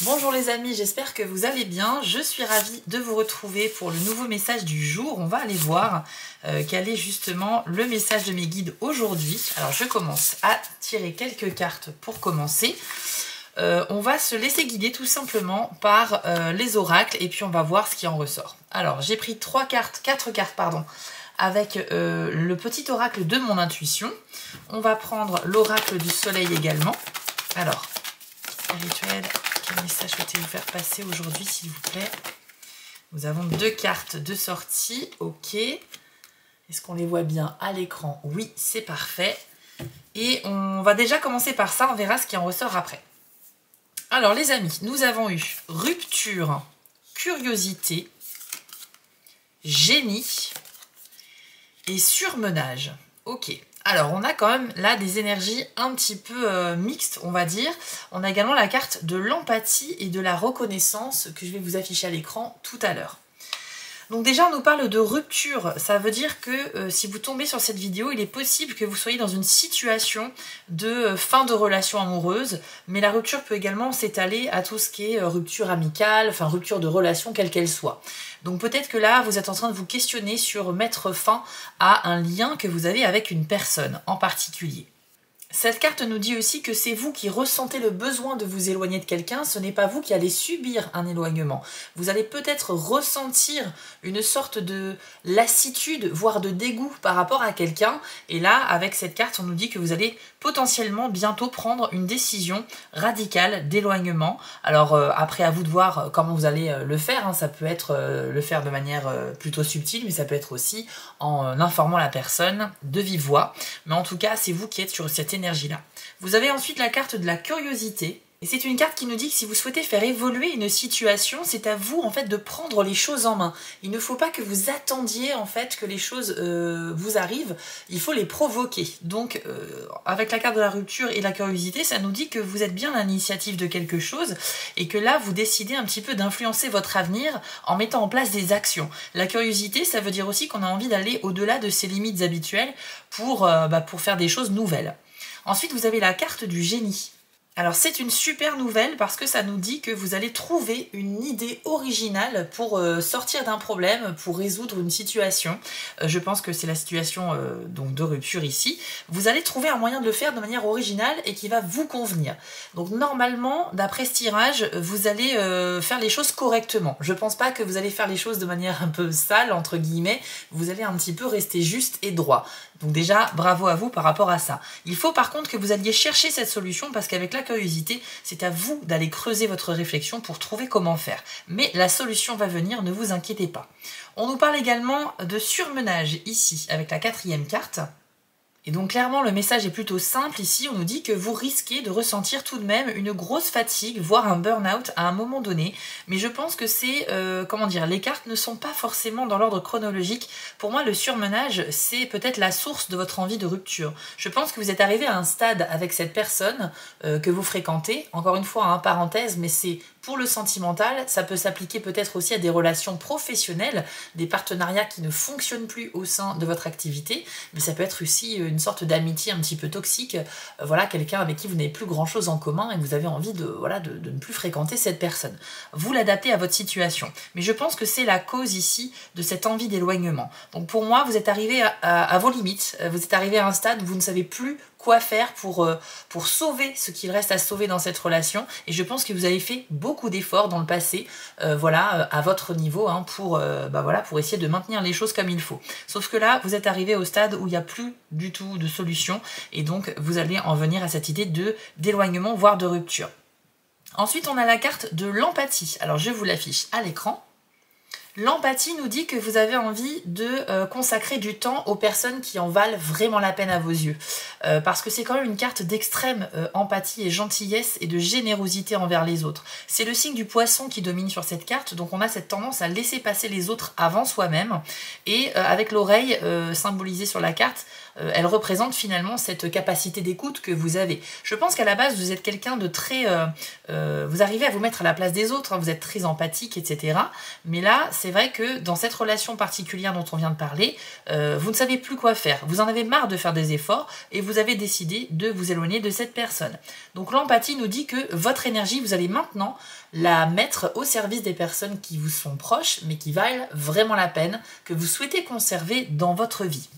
Bonjour les amis, j'espère que vous allez bien. Je suis ravie de vous retrouver pour le nouveau message du jour. On va aller voir quel est justement le message de mes guides aujourd'hui. Alors je commence à tirer quelques cartes pour commencer. On va se laisser guider tout simplement par les oracles et puis on va voir ce qui en ressort. Alors j'ai pris quatre cartes pardon, avec le petit oracle de mon intuition. On va prendre l'oracle du soleil également. Alors, rituel, quel message souhaitez-vous faire passer aujourd'hui s'il vous plaît? Nous avons deux cartes de sortie, ok. Est-ce qu'on les voit bien à l'écran? Oui, c'est parfait. Et on va déjà commencer par ça, on verra ce qui en ressort après. Alors les amis, nous avons eu rupture, curiosité, génie et surmenage. Ok. Alors, on a quand même là des énergies un petit peu mixtes, on va dire. On a également la carte de l'empathie et de la reconnaissance que je vais vous afficher à l'écran tout à l'heure. Donc déjà, on nous parle de rupture. Ça veut dire que si vous tombez sur cette vidéo, il est possible que vous soyez dans une situation de fin de relation amoureuse. Mais la rupture peut également s'étaler à tout ce qui est rupture amicale, enfin rupture de relation, quelle qu'elle soit. Donc peut-être que là, vous êtes en train de vous questionner sur mettre fin à un lien que vous avez avec une personne en particulier. Cette carte nous dit aussi que c'est vous qui ressentez le besoin de vous éloigner de quelqu'un, ce n'est pas vous qui allez subir un éloignement. Vous allez peut-être ressentir une sorte de lassitude, voire de dégoût par rapport à quelqu'un. Et là, avec cette carte, on nous dit que vous allez potentiellement bientôt prendre une décision radicale d'éloignement. Alors après, à vous de voir comment vous allez le faire. Hein. Ça peut être le faire de manière plutôt subtile, mais ça peut être aussi en informant la personne de vive voix. Mais en tout cas, c'est vous qui êtes sur cette énergie-là. Vous avez ensuite la carte de la curiosité. Et c'est une carte qui nous dit que si vous souhaitez faire évoluer une situation, c'est à vous en fait de prendre les choses en main. Il ne faut pas que vous attendiez en fait que les choses vous arrivent, il faut les provoquer. Donc avec la carte de la rupture et de la curiosité, ça nous dit que vous êtes bien à l'initiative de quelque chose et que là vous décidez un petit peu d'influencer votre avenir en mettant en place des actions. La curiosité, ça veut dire aussi qu'on a envie d'aller au-delà de ses limites habituelles pour faire des choses nouvelles. Ensuite, vous avez la carte du génie. Alors c'est une super nouvelle parce que ça nous dit que vous allez trouver une idée originale pour sortir d'un problème, pour résoudre une situation. Je pense que c'est la situation donc de rupture ici. Vous allez trouver un moyen de le faire de manière originale et qui va vous convenir. Donc normalement, d'après ce tirage, vous allez faire les choses correctement. Je pense pas que vous allez faire les choses de manière un peu sale, entre guillemets. Vous allez un petit peu rester juste et droit. Donc déjà, bravo à vous par rapport à ça. Il faut par contre que vous alliez chercher cette solution parce qu'avec la curiosité, c'est à vous d'aller creuser votre réflexion pour trouver comment faire. Mais la solution va venir, ne vous inquiétez pas. On nous parle également de surmenage ici, avec la quatrième carte. Et donc clairement le message est plutôt simple ici, on nous dit que vous risquez de ressentir tout de même une grosse fatigue, voire un burn-out à un moment donné, mais je pense que c'est, les cartes ne sont pas forcément dans l'ordre chronologique. Pour moi le surmenage c'est peut-être la source de votre envie de rupture. Je pense que vous êtes arrivé à un stade avec cette personne que vous fréquentez, encore une fois, parenthèse, mais c'est pour le sentimental, ça peut s'appliquer peut-être aussi à des relations professionnelles, des partenariats qui ne fonctionnent plus au sein de votre activité, mais ça peut être aussi une sorte d'amitié un petit peu toxique, voilà, quelqu'un avec qui vous n'avez plus grand-chose en commun et vous avez envie de ne plus fréquenter cette personne. Vous l'adaptez à votre situation. Mais je pense que c'est la cause ici de cette envie d'éloignement. Donc pour moi, vous êtes arrivé à vos limites, vous êtes arrivé à un stade où vous ne savez plus quoi faire pour sauver ce qu'il reste à sauver dans cette relation, et je pense que vous avez fait beaucoup d'efforts dans le passé, à votre niveau, pour essayer de maintenir les choses comme il faut. Sauf que là, vous êtes arrivé au stade où il n'y a plus du tout de solution, et donc vous allez en venir à cette idée d'éloignement, voire de rupture. Ensuite, on a la carte de l'empathie. Alors, je vous l'affiche à l'écran. L'empathie nous dit que vous avez envie de consacrer du temps aux personnes qui en valent vraiment la peine à vos yeux. Parce que c'est quand même une carte d'extrême empathie et gentillesse et de générosité envers les autres. C'est le signe du poisson qui domine sur cette carte, donc on a cette tendance à laisser passer les autres avant soi-même. Et avec l'oreille symbolisée sur la carte, elle représente finalement cette capacité d'écoute que vous avez. Je pense qu'à la base, vous êtes quelqu'un de très... vous arrivez à vous mettre à la place des autres, hein, vous êtes très empathique, etc. Mais là, c'est vrai que dans cette relation particulière dont on vient de parler, vous ne savez plus quoi faire. Vous en avez marre de faire des efforts et vous avez décidé de vous éloigner de cette personne. Donc l'empathie nous dit que votre énergie, vous allez maintenant la mettre au service des personnes qui vous sont proches, mais qui valent vraiment la peine, que vous souhaitez conserver dans votre vie.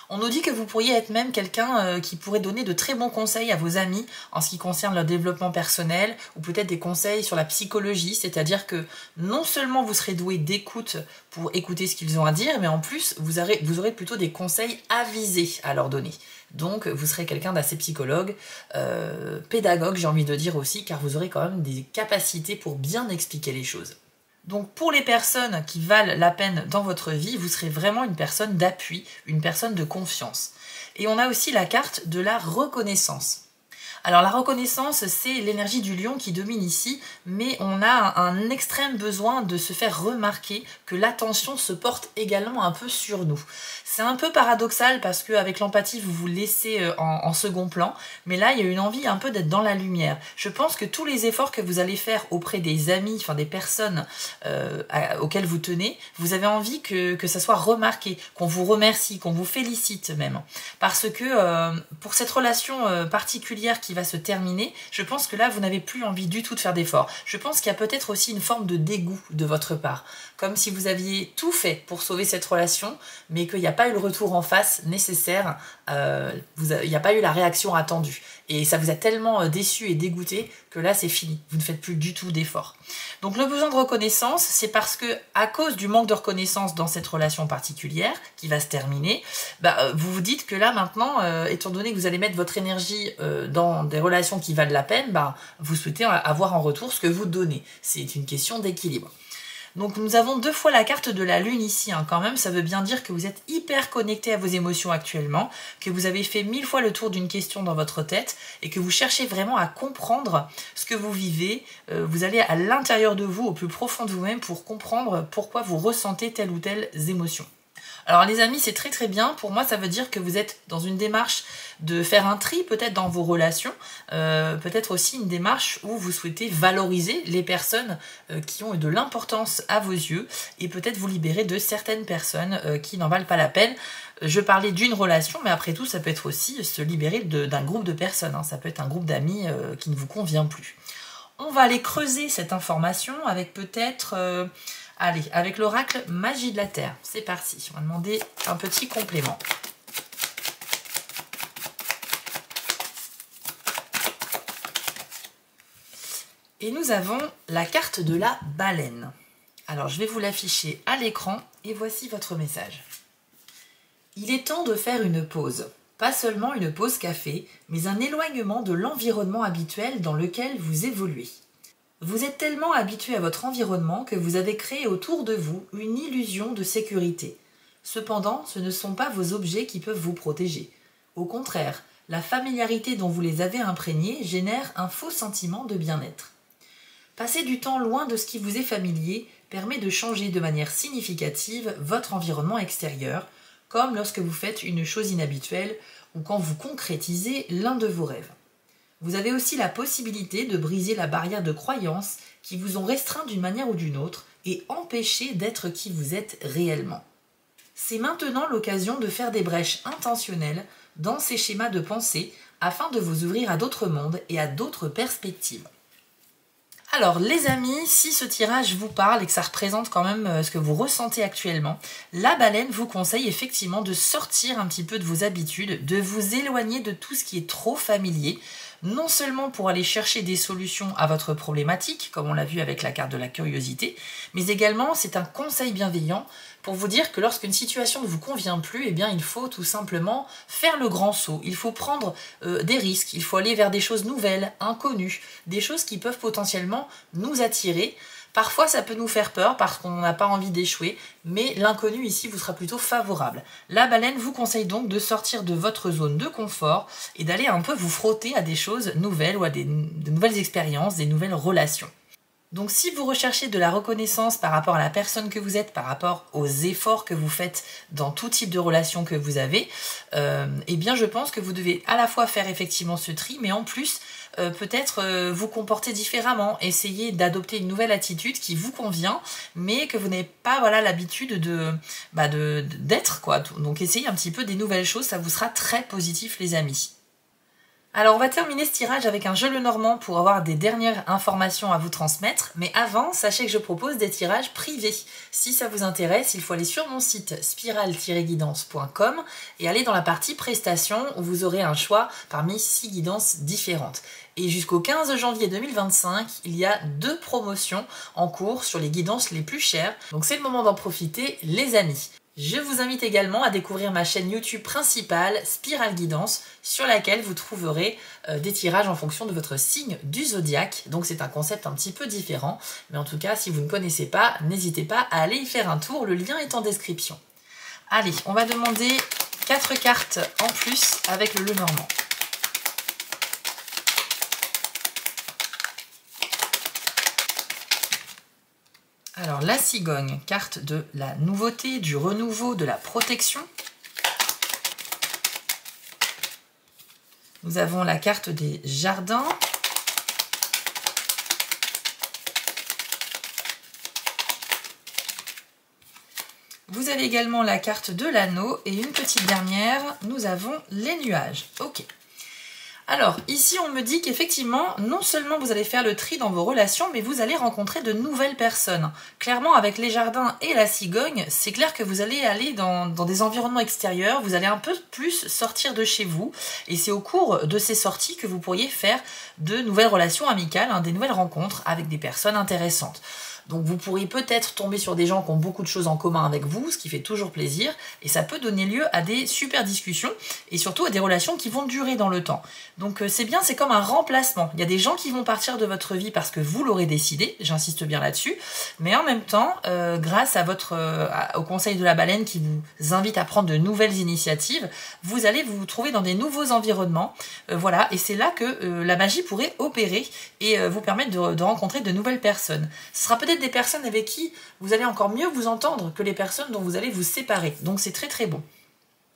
On nous dit que vous pourriez être même quelqu'un qui pourrait donner de très bons conseils à vos amis en ce qui concerne leur développement personnel ou peut-être des conseils sur la psychologie, c'est-à-dire que non seulement vous serez doué d'écoute pour écouter ce qu'ils ont à dire, mais en plus vous aurez plutôt des conseils avisés à leur donner. Donc vous serez quelqu'un d'assez psychologue, pédagogue j'ai envie de dire aussi, car vous aurez quand même des capacités pour bien expliquer les choses. Donc pour les personnes qui valent la peine dans votre vie, vous serez vraiment une personne d'appui, une personne de confiance. Et on a aussi la carte de la reconnaissance. Alors la reconnaissance, c'est l'énergie du lion qui domine ici, mais on a un extrême besoin de se faire remarquer que l'attention se porte également un peu sur nous. C'est un peu paradoxal parce qu'avec l'empathie, vous vous laissez en second plan, mais là, il y a une envie un peu d'être dans la lumière. Je pense que tous les efforts que vous allez faire auprès des amis, enfin des personnes auxquelles vous tenez, vous avez envie que ça soit remarqué, qu'on vous remercie, qu'on vous félicite même. Parce que pour cette relation particulière qui va se terminer, je pense que là, vous n'avez plus envie du tout de faire d'efforts. Je pense qu'il y a peut-être aussi une forme de dégoût de votre part. Comme si vous aviez tout fait pour sauver cette relation, mais qu'il n'y a pas eu le retour en face nécessaire, il n'y a pas eu la réaction attendue. Et ça vous a tellement déçu et dégoûté que là, c'est fini. Vous ne faites plus du tout d'efforts. Donc le besoin de reconnaissance, c'est parce que à cause du manque de reconnaissance dans cette relation particulière, qui va se terminer, vous vous dites que là, maintenant, étant donné que vous allez mettre votre énergie dans des relations qui valent la peine, vous souhaitez avoir en retour ce que vous donnez. C'est une question d'équilibre. Donc nous avons 2 fois la carte de la lune ici, quand même, ça veut bien dire que vous êtes hyper connecté à vos émotions actuellement, que vous avez fait 1000 fois le tour d'une question dans votre tête et que vous cherchez vraiment à comprendre ce que vous vivez. Vous allez à l'intérieur de vous, au plus profond de vous-même pour comprendre pourquoi vous ressentez telle ou telle émotion. Alors les amis, c'est très très bien. Pour moi, ça veut dire que vous êtes dans une démarche de faire un tri peut-être dans vos relations, peut-être aussi une démarche où vous souhaitez valoriser les personnes qui ont de l'importance à vos yeux et peut-être vous libérer de certaines personnes qui n'en valent pas la peine. Je parlais d'une relation, mais après tout, ça peut être aussi se libérer d'un groupe de personnes. Ça peut être un groupe d'amis qui ne vous convient plus. On va aller creuser cette information avec peut-être... Allez, avec l'oracle Magie de la Terre, c'est parti. On va demander un petit complément. Et nous avons la carte de la baleine. Alors, je vais vous l'afficher à l'écran et voici votre message. Il est temps de faire une pause. Pas seulement une pause café, mais un éloignement de l'environnement habituel dans lequel vous évoluez. Vous êtes tellement habitué à votre environnement que vous avez créé autour de vous une illusion de sécurité. Cependant, ce ne sont pas vos objets qui peuvent vous protéger. Au contraire, la familiarité dont vous les avez imprégnés génère un faux sentiment de bien-être. Passer du temps loin de ce qui vous est familier permet de changer de manière significative votre environnement extérieur, comme lorsque vous faites une chose inhabituelle ou quand vous concrétisez l'un de vos rêves. Vous avez aussi la possibilité de briser la barrière de croyances qui vous ont restreint d'une manière ou d'une autre et empêché d'être qui vous êtes réellement. C'est maintenant l'occasion de faire des brèches intentionnelles dans ces schémas de pensée afin de vous ouvrir à d'autres mondes et à d'autres perspectives. Alors les amis, si ce tirage vous parle et que ça représente quand même ce que vous ressentez actuellement, la baleine vous conseille effectivement de sortir un petit peu de vos habitudes, de vous éloigner de tout ce qui est trop familier, non seulement pour aller chercher des solutions à votre problématique, comme on l'a vu avec la carte de la curiosité, mais également c'est un conseil bienveillant pour vous dire que lorsqu'une situation ne vous convient plus, eh bien il faut tout simplement faire le grand saut, il faut prendre des risques, il faut aller vers des choses nouvelles, inconnues, des choses qui peuvent potentiellement nous attirer. Parfois ça peut nous faire peur parce qu'on n'a pas envie d'échouer, mais l'inconnu ici vous sera plutôt favorable. La baleine vous conseille donc de sortir de votre zone de confort et d'aller un peu vous frotter à des choses nouvelles ou à de nouvelles expériences, des nouvelles relations. Donc si vous recherchez de la reconnaissance par rapport à la personne que vous êtes, par rapport aux efforts que vous faites dans tout type de relation que vous avez, eh bien je pense que vous devez à la fois faire effectivement ce tri, mais en plus peut-être vous comporter différemment, essayer d'adopter une nouvelle attitude qui vous convient, mais que vous n'avez pas voilà, l'habitude d'être, quoi. Donc essayez un petit peu des nouvelles choses, ça vous sera très positif les amis. Alors on va terminer ce tirage avec un jeu Lenormand pour avoir des dernières informations à vous transmettre, mais avant, sachez que je propose des tirages privés. Si ça vous intéresse, il faut aller sur mon site spiral-guidance.com et aller dans la partie prestations où vous aurez un choix parmi 6 guidances différentes. Et jusqu'au 15 janvier 2025, il y a 2 promotions en cours sur les guidances les plus chères, donc c'est le moment d'en profiter les amis. Je vous invite également à découvrir ma chaîne YouTube principale, Spiral Guidance, sur laquelle vous trouverez des tirages en fonction de votre signe du zodiaque. Donc c'est un concept un petit peu différent, mais en tout cas, si vous ne connaissez pas, n'hésitez pas à aller y faire un tour, le lien est en description. Allez, on va demander 4 cartes en plus avec le Lenormand. Alors, la cigogne, carte de la nouveauté, du renouveau, de la protection. Nous avons la carte des jardins. Vous avez également la carte de l'anneau et une petite dernière, nous avons les nuages. Ok. Alors, ici, on me dit qu'effectivement, non seulement vous allez faire le tri dans vos relations, mais vous allez rencontrer de nouvelles personnes. Clairement, avec les jardins et la cigogne, c'est clair que vous allez aller dans des environnements extérieurs, vous allez un peu plus sortir de chez vous, et c'est au cours de ces sorties que vous pourriez faire de nouvelles relations amicales, des nouvelles rencontres avec des personnes intéressantes. Donc vous pourriez peut-être tomber sur des gens qui ont beaucoup de choses en commun avec vous, ce qui fait toujours plaisir, et ça peut donner lieu à des super discussions, et surtout à des relations qui vont durer dans le temps. Donc c'est bien, c'est comme un remplacement. Il y a des gens qui vont partir de votre vie parce que vous l'aurez décidé, j'insiste bien là-dessus, mais en même temps, grâce à au conseil de la baleine qui vous invite à prendre de nouvelles initiatives, vous allez vous trouver dans des nouveaux environnements, voilà, et c'est là que la magie pourrait opérer et vous permettre de rencontrer de nouvelles personnes. Ce sera peut-être des personnes avec qui vous allez encore mieux vous entendre que les personnes dont vous allez vous séparer. Donc c'est très très bon.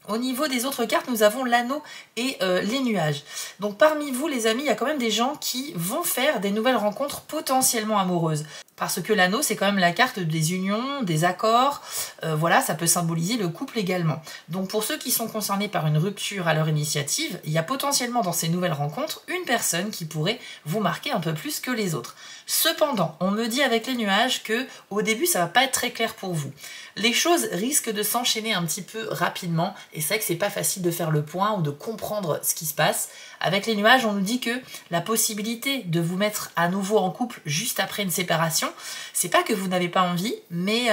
Au niveau des autres cartes, nous avons l'anneau et les nuages. Donc parmi vous, les amis, il y a quand même des gens qui vont faire des nouvelles rencontres potentiellement amoureuses. Parce que l'anneau, c'est quand même la carte des unions, des accords. Voilà, ça peut symboliser le couple également. Donc pour ceux qui sont concernés par une rupture à leur initiative, il y a potentiellement dans ces nouvelles rencontres une personne qui pourrait vous marquer un peu plus que les autres. Cependant, on me dit avec les nuages que au début, ça va pas être très clair pour vous. Les choses risquent de s'enchaîner un petit peu rapidement et c'est vrai que c'est pas facile de faire le point ou de comprendre ce qui se passe. Avec les nuages, on nous dit que la possibilité de vous mettre à nouveau en couple juste après une séparation, c'est pas que vous n'avez pas envie, mais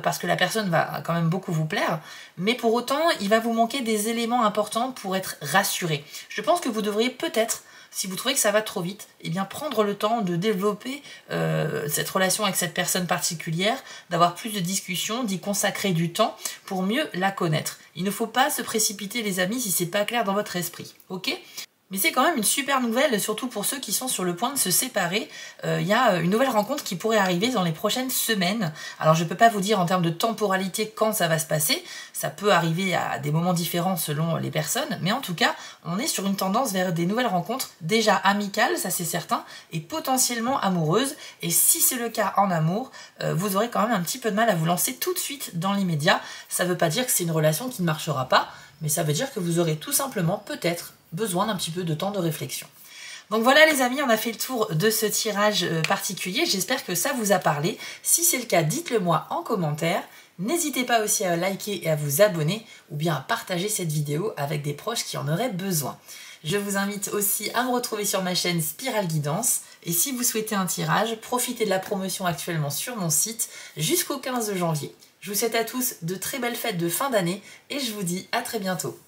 parce que la personne va quand même beaucoup vous plaire, mais pour autant, il va vous manquer des éléments importants pour être rassuré. Je pense que vous devriez peut-être, si vous trouvez que ça va trop vite, eh bien prendre le temps de développer cette relation avec cette personne particulière, d'avoir plus de discussions, d'y consacrer du temps pour mieux la connaître. Il ne faut pas se précipiter les amis si c'est pas clair dans votre esprit, ok ? Mais c'est quand même une super nouvelle, surtout pour ceux qui sont sur le point de se séparer. Il y a une nouvelle rencontre qui pourrait arriver dans les prochaines semaines. Alors je ne peux pas vous dire en termes de temporalité quand ça va se passer. Ça peut arriver à des moments différents selon les personnes. Mais en tout cas, on est sur une tendance vers des nouvelles rencontres déjà amicales, ça c'est certain, et potentiellement amoureuses. Et si c'est le cas en amour, vous aurez quand même un petit peu de mal à vous lancer tout de suite dans l'immédiat. Ça ne veut pas dire que c'est une relation qui ne marchera pas, mais ça veut dire que vous aurez tout simplement peut-être besoin d'un petit peu de temps de réflexion. Donc voilà les amis, on a fait le tour de ce tirage particulier, j'espère que ça vous a parlé. Si c'est le cas, dites-le moi en commentaire. N'hésitez pas aussi à liker et à vous abonner ou bien à partager cette vidéo avec des proches qui en auraient besoin. Je vous invite aussi à me retrouver sur ma chaîne Spiral Guidance et si vous souhaitez un tirage, profitez de la promotion actuellement sur mon site jusqu'au 15 janvier. Je vous souhaite à tous de très belles fêtes de fin d'année et je vous dis à très bientôt.